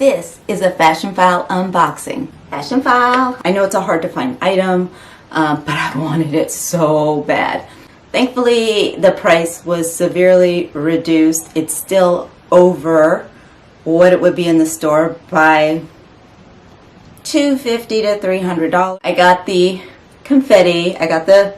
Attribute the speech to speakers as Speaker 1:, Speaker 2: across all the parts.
Speaker 1: This is a Fashionphile unboxing. Fashionphile. I know it's a hard to find item, but I wanted it so bad. Thankfully, the price was severely reduced. It's still over what it would be in the store by $250 to $300. I got the confetti. I got the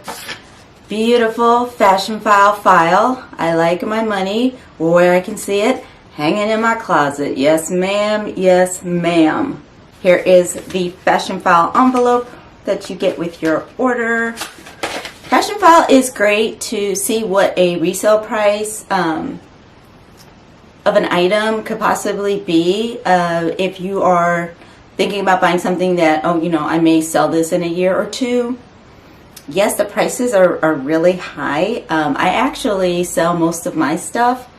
Speaker 1: beautiful Fashionphile file. I like my money where I can see it. Hanging in my closet. Yes, ma'am. Yes, ma'am. Here is the Fashionphile envelope that you get with your order. Fashionphile is great to see what a resale price of an item could possibly be. If you are thinking about buying something that, oh, you know, I may sell this in a year or two. Yes, the prices are really high. I actually sell most of my stuff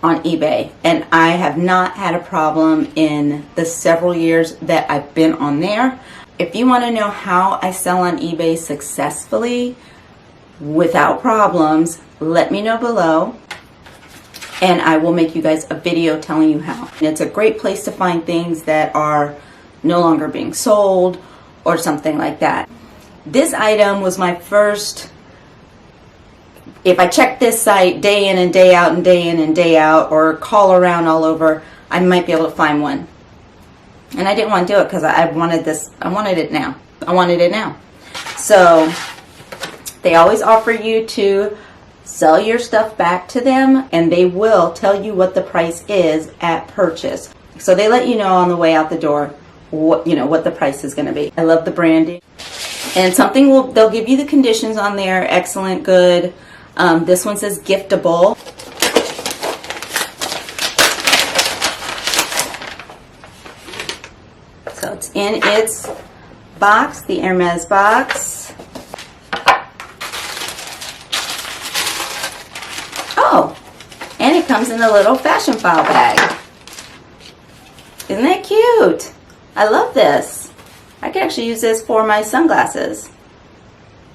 Speaker 1: on eBay, and I have not had a problem in the several years that I've been on there. If you want to know how I sell on eBay successfully without problems, let me know below and I will make you guys a video telling you how. And it's a great place to find things that are no longer being sold or something like that. This item was my first. If I check this site day in and day out and day in and day out, or call around all over, I might be able to find one. And I didn't want to do it because I wanted this. I wanted it now. I wanted it now. So they always offer you to sell your stuff back to them, and they will tell you what the price is at purchase. So they let you know on the way out the door what the price is going to be. I love the branding, and they'll give you the conditions on there. Excellent, good. This one says giftable. So it's in its box, the Hermes box. Oh, and it comes in a little Fashionphile bag. Isn't that cute? I love this. I can actually use this for my sunglasses.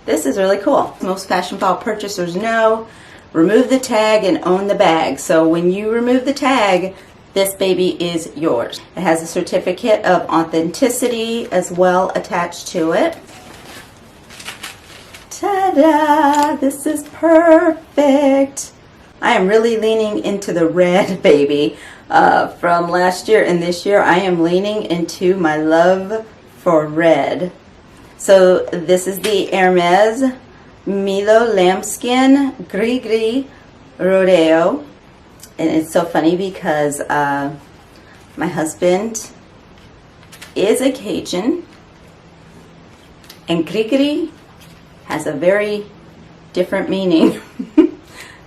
Speaker 1: This is really cool. Most Fashionphile purchasers know, remove the tag and own the bag. So when you remove the tag, this baby is yours. It has a certificate of authenticity as well attached to it. Ta-da! This is perfect. I am really leaning into the red, baby. From last year and this year, I am leaning into my love for red. So this is the Hermes Milo Lambskin Gris Gris Rodeo. And it's so funny because my husband is a Cajun, and Gris Gris has a very different meaning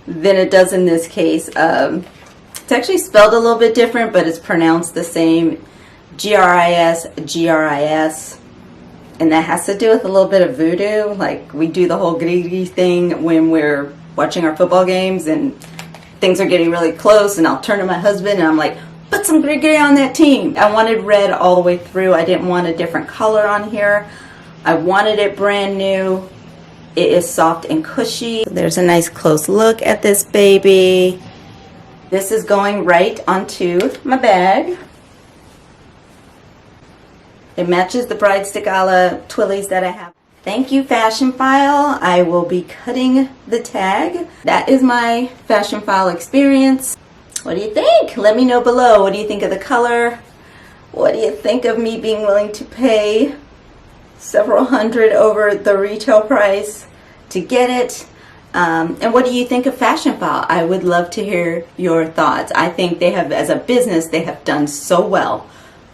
Speaker 1: than it does in this case. It's actually spelled a little bit different, but it's pronounced the same. G-R-I-S, G-R-I-S. And that has to do with a little bit of voodoo. Like, we do the whole gris-gris thing when we're watching our football games and things are getting really close, and I'll turn to my husband and I'm like, put some gris-gris on that team. I wanted red all the way through. I didn't want a different color on here. I wanted it brand new. It is soft and cushy. There's a nice close look at this baby. This is going right onto my bag. It matches the Bride Stick Gala twillies that I have. Thank you, Fashionphile. I will be cutting the tag. That is my Fashionphile experience. What do you think? Let me know below. What do you think of the color? What do you think of me being willing to pay several hundred over the retail price to get it? And what do you think of Fashionphile? I would love to hear your thoughts. I think they have, as a business, they have done so well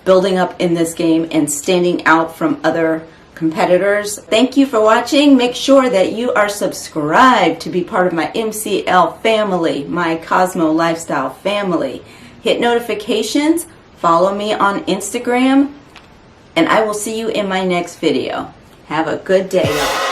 Speaker 1: building up in this game and standing out from other competitors. Thank you for watching. Make sure that you are subscribed to be part of my MCL family, my Cosmo Lifestyle family. Hit notifications, follow me on Instagram, and I will see you in my next video. Have a good day, y'all.